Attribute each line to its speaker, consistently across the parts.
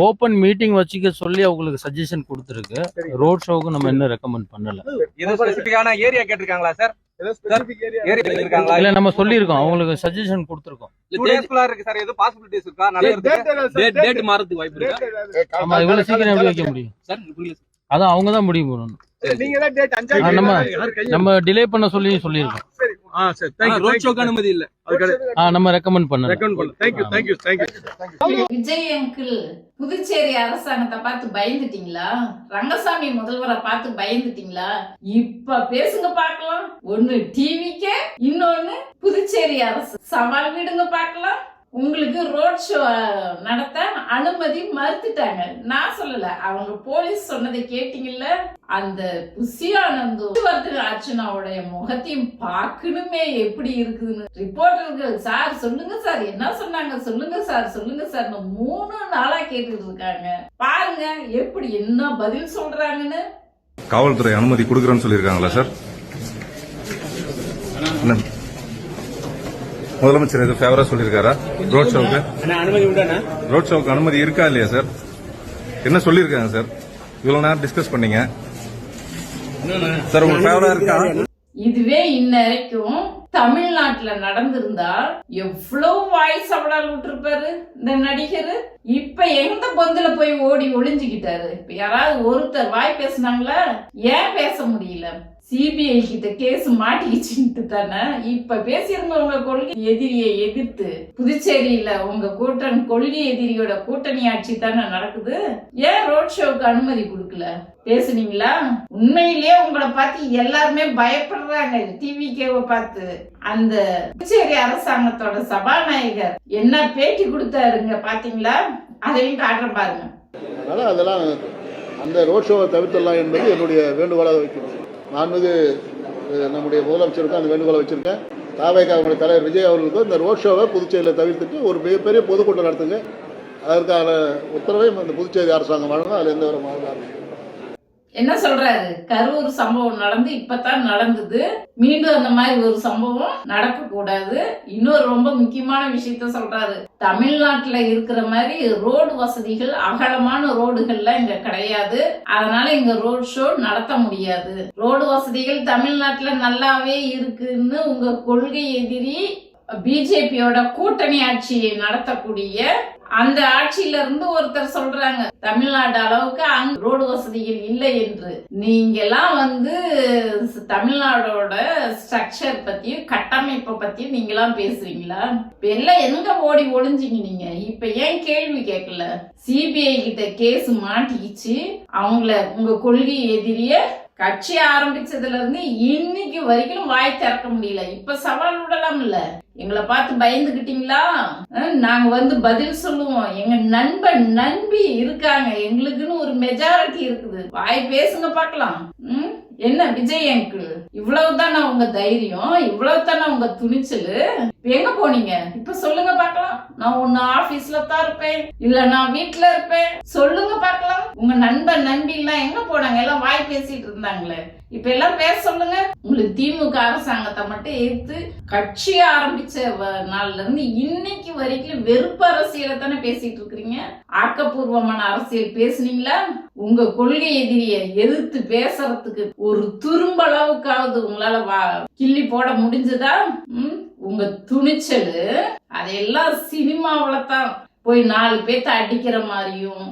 Speaker 1: Open meeting வச்சுக்க சொல்லி அவங்களுக்கு சஜஷன் கொடுத்துருக்கு. ரோட் ஷோவுக்கு நம்ம இன்னும் ரெக்கமெண்ட் பண்ணல.
Speaker 2: ஏரியா கேட்டிருக்காங்களா சார்?
Speaker 1: இல்ல நம்ம சொல்லிருக்கோம், அவங்களுக்கு சஜஷன் கொடுத்துருக்கோம். ஆமா, இவ்வளவு சீக்கிரம் எப்படி வைக்க முடியும்? அதான் அவங்க தான் முடிவு பண்ணணும். நம்ம டிலே பண்ண சொல்லியிருக்கோம்.
Speaker 2: அனுமதி இல்ல,
Speaker 1: நம்ம ரெக்கமெண்ட் பண்ண.
Speaker 3: விஜய் அங்கிள், புதுச்சேரி அரசாங்கத்தை பார்த்து பயந்துட்டீங்களா? ரங்கசாமி முதல்வரை பார்த்து பயந்துட்டீங்களா? இப்ப பேசுங்க பார்க்கலாம். ஒண்ணு டிவிக்கே, இன்னொன்னு புதுச்சேரி அரசு. சவால் விடுங்க பார்க்கலாம். உங்களுக்கு ரோட் ஷோ நடத்த அனுமதி மறுத்துட்டாங்க. நான் சொல்லல, அவங்க போலீஸ் சொன்னதை கேட்டீங்கல்ல. அந்த புசியானந்து அர்ச்சனாவுடைய முகத்தையும் பார்க்கணுமே எப்படி இருக்குதுன்னு ரிப்போர்ட்டர்கள் சார் சொல்லுங்க சார், என்ன சொன்னாங்க சொல்லுங்க சார், சொல்லுங்க சார் 3 நாளா கேட்டுட்டு இருக்காங்க. பாருங்க எப்படி என்ன பதில் சொல்றாங்கன்னு.
Speaker 4: காவல்துறை அனுமதி கொடுக்கறேன்னு சொல்லியிருக்காங்களா சார்? முதலமைச்சர் எதுவும் ஃபேவரா சொல்லியிருக்காரா ரோட் ஷோவுக்கு? ரோட் ஷோவுக்கு அனுமதி இருக்கா இல்லையா சார்? என்ன சொல்லியிருக்காங்க சார்? இவ்வளவு நேரம் டிஸ்கஸ் பண்ணீங்க சார், உங்களுக்கு ஃபேவரா இருக்கா?
Speaker 3: இதுவே இன்ன வரைக்கும் தமிழ்நாட்டுல நடந்திருந்தா எவ்வளவு வாய்ஸ் அவடால் விட்டுருப்பாரு இந்த நடிகர். இப்ப எந்த பொந்துல போய் ஓடி ஒளிஞ்சுக்கிட்டாரு. இப்ப யாராவது ஒருத்தர் வாய் பேசினாங்களா? ஏன் பேச முடியல? சிபிஐ கிட்ட கேஸ் மாட்டிக்கிச்சுட்டு தானே இப்ப பேசியிருந்த உங்க கொள்கை எதிரியை எதிர்த்து புதுச்சேரியில உங்க கொள்கை எதிரியோட கூட்டணி ஆட்சி தானே நடக்குது. ஏன் ரோட் ஷோவுக்கு அனுமதி கொடுக்கல? பேசுனீங்களா? உண்மையிலேயே உங்களை பார்த்து எல்லாருமே பயப்படுறாங்க. டிவிகேவை பார்த்து அந்த புதுச்சேரி அரசாங்கத்தோட சபாநாயகர் என்ன பேட்டி கொடுத்தாருங்க பாத்தீங்களா? அதையும் காட்டுற பாருங்க.
Speaker 5: அதெல்லாம் அந்த ரோட் ஷோவை தவிர்த்தலாம் என்பது என்னுடைய வேண்டுகோளாக வைக்கிறேன். நான் நம்முடைய முதலமைச்சருக்கும் அந்த வேண்டுகோளை வச்சிருக்கேன். தாவேகாவுடைய தலைவர் விஜய் அவர்களுக்கும் இந்த ரோட் ஷோவை புதுச்சேரியில் தவிர்த்துட்டு ஒரு மிகப்பெரிய பொதுக்கூட்டம் நடத்துங்க. அதற்கான உத்தரவை இந்த புதுச்சேரி அரசாங்கம் வழங்கும். அதில் எந்த ஒரு மாறுபாடும்.
Speaker 3: என்ன சொல்றாரு? கரூர் சம்பவம் நடந்து இப்பதான் நடந்தது, மீண்டும் அந்த மாதிரி ஒரு சம்பவம் நடக்க கூடாது. இன்னொரு ரொம்ப முக்கியமான விஷயத்த சொல்றாரு. தமிழ்நாட்டுல இருக்கிற மாதிரி ரோடு வசதிகள், அகலமான ரோடுகள்லாம் இங்க கிடையாது. அதனால இங்க ரோட் ஷோ நடத்த முடியாது. ரோடு வசதிகள் தமிழ்நாட்டுல நல்லாவே இருக்குன்னு உங்க கொள்கை எதிரி பிஜேபியோட கூட்டணி ஆட்சியை நடத்தக்கூடிய அந்த ஆட்சியில இருந்து ஒருத்தர் சொல்றாங்க தமிழ்நாடு அளவுக்கு அங்க ரோடு வசதிகள் இல்லை என்று. நீங்க எல்லாம் தமிழ்நாடோட ஸ்ட்ரக்சர் பத்தியும் கட்டமைப்பை பத்தியும் நீங்க எல்லாம் பேசுறீங்களா? இப்ப எல்லாம் எங்க ஓடி ஒளிஞ்சிங்க நீங்க? இப்ப ஏன் கேள்வி கேட்கல? சிபிஐ கிட்ட கேஸ் மாட்டிக்கிச்சு. அவங்கள உங்க கொள்கை எதிரிய கட்சி ஆரம்பிச்சதுல இருந்து இன்னைக்கு வரைக்கும் வாய் திறக்க முடியல. இப்ப சவால் விடலாம் இல்ல? எங்களை பார்த்து பயந்துகிட்டீங்களா? நாங்க பதில் சொல்லுவோம். எங்க நண்பி இருக்காங்க, எங்களுக்குன்னு ஒரு மெஜாரிட்டி இருக்குது. வாய் பேசுங்க பார்க்கலாம். என்ன விஜய் அங்கிள், இவ்வளவுதானா உங்க தைரியம்? இவ்வளவுதானா உங்க துணிச்சல்? எங்க போனீங்க இப்ப சொல்லுங்க பார்க்கலாம். நான் ஒன்னு ஆபீஸ்ல தான் இருப்பேன், இல்ல நான் வீட்டுல இருப்பேன். சொல்லுங்க பார்க்கலாம். உங்க நண்பி எல்லாம் எங்க போனாங்க? எல்லாம் வாய் பேசிட்டு இருந்தாங்களே, இப்ப எல்லாம் பேச சொல்லுங்க. உங்களுக்கு திமுக அரசாங்கத்தை மட்டும் எதிர்த்து கட்சி ஆரம்பிச்ச நாள்ல இருந்து இன்னைக்கு வரைக்கும் வெறுப்பு அரசியலை தானே பேசிட்டு இருக்கிறீங்க. ஆக்கப்பூர்வமான அரசியல் பேசுனீங்களா? உங்க கொள்கை எதிரியை எதிர்த்து பேசுறதுக்கு ஒரு துரும்ப அளவுக்காவது உங்களால கிள்ளி போட முடிஞ்சதா? உங்க துணிச்சல் அதெல்லாம் சினிமாவில தான் போய் 4 பேர்த்த அடிக்கிற மாதிரியும்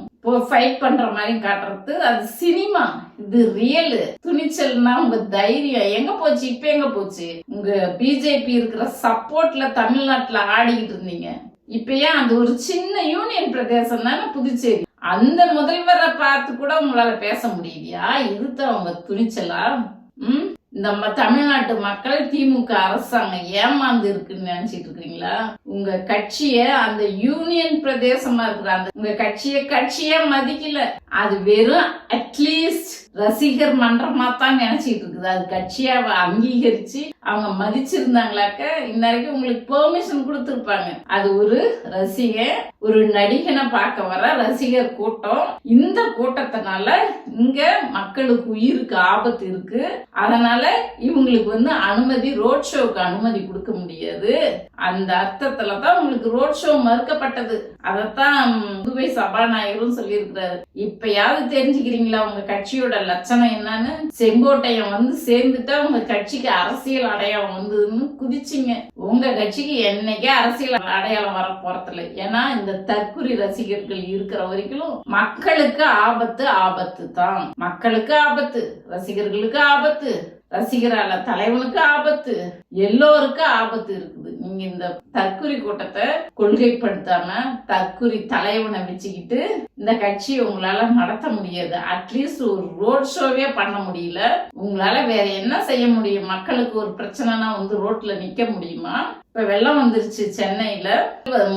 Speaker 3: ஃபைட் பண்ற மாதிரியும் காட்டுறது. அது சினிமா, இது ரியல். துணிச்சல்னா உங்க தைரியம் எங்க போச்சு? இப்ப எங்க போச்சு? உங்க பிஜேபி இருக்கிற சப்போர்ட்ல தமிழ்நாட்டுல ஆடிக்கிட்டு இருந்தீங்க. இப்ப ஏன் அது ஒரு சின்ன யூனியன் பிரதேசம் தானே புதுச்சேரி. அந்த முதல்வரை பார்த்து கூட உங்களால பேச முடியலையா? இதுதான் உங்க துணிச்சலா? இந்த தமிழ்நாட்டு மக்கள் திமுக அரசாங்கம் ஏமாந்து இருக்குன்னு நினைச்சிட்டு இருக்கீங்களா? உங்க கட்சிய அந்த யூனியன் பிரதேசமா இருக்கிற அந்த உங்க கட்சிய மதிக்கல. அது வெறும் அட்லீஸ்ட் ரசிகர் மன்றமா தான் நினைச்சிட்டு இருக்குது. அது கட்சியா அங்கீகரிச்சு அவங்க மதிச்சிருந்தாங்களாக்க இன்னைக்கு உங்களுக்கு பெர்மிஷன் கொடுத்திருப்பாங்க. அது ஒரு ரசிகர், ஒரு நடிகனை பார்க்க வர ரசிகர் கூட்டம். இந்த கூட்டத்தினால இங்க மக்களுக்கு உயிருக்கு ஆபத்து இருக்கு. அதனால இவங்களுக்கு அனுமதி, ரோட் ஷோக்கு அனுமதி கொடுக்க முடியாது. அந்த அர்த்தத்துலதான் உங்களுக்கு ரோட் ஷோ மறுக்கப்பட்டது. அதத்தான் புதுவை சபாநாயகரும் சொல்லியிருக்கிறாரு. இப்பயாவது தெரிஞ்சுக்கிறீங்களா உங்க கட்சியோட லட்சணம் என்னன்னு? செங்கோட்டையன் சேர்ந்துட்டா உங்க கட்சிக்கு அரசியல் அடையாளம் வந்ததுன்னு குதிச்சிங்க. உங்க கட்சிக்கு என்னைக்கே அரசியல் அடையாளம் வர போறதில்ல. ஏன்னா இந்த தற்குறி ரசிகர்கள் இருக்கிற வரைக்கும் மக்களுக்கு ஆபத்து, ஆபத்து தான். மக்களுக்கு ஆபத்து, ரசிகர்களுக்கு ஆபத்து, ரசிகரால தலைவனுக்கு ஆபத்து, எல்லோருக்கும் ஆபத்து இருக்குது. நீங்க இந்த தற்குறி கூட்டத்தை கொள்கைப்படுத்தாம தற்குறி தலைவனை வச்சுக்கிட்டு இந்த கட்சியை உங்களால நடத்த முடியாது. அட்லீஸ்ட் ஒரு ரோட் ஷோவே பண்ண முடியல. உங்களால வேற என்ன செய்ய முடியும்? மக்களுக்கு ஒரு பிரச்சனைனா ரோட்ல நிக்க முடியுமா? இப்ப வெள்ளம் வந்துருச்சு சென்னையில.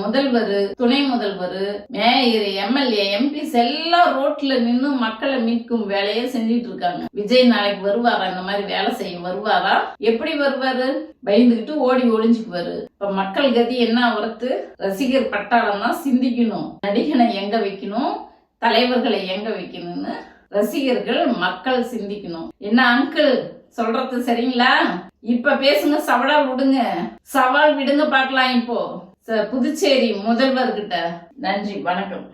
Speaker 3: முதல்வர், துணை முதல்வர், மேயர், எம்எல்ஏ, எம்பிஸ் எல்லாம் ரோட்ல நின்னு மக்களை மீட்கும் வேலையை செஞ்சிட்டு இருக்காங்க. விஜய் நாளைக்கு வருவாரா? இந்த மாதிரி வேலை செய்ய வருவாரா? எப்படி வருவாரு? பயந்துகிட்டு ஓடி ஒளிஞ்சுக்குவாரு. இப்ப மக்கள் கதி என்ன ஆகுறது? ரசிகர் பட்டாளம் தான் சிந்திக்கணும். நடிகனை எங்க வைக்கணும், தலைவர்களை எங்க வைக்கணும்னு ரசிகர்கள், மக்கள் சிந்திக்கணும். என்ன அங்கிள் சொல்றது சரிங்களா? இப்ப பேசுங்க, சவால் விடுங்க, சவால் விடுங்க, பார்க்கலாம் இப்போ புதுச்சேரி முதல்வர்கிட்ட. நன்றி, வணக்கம்.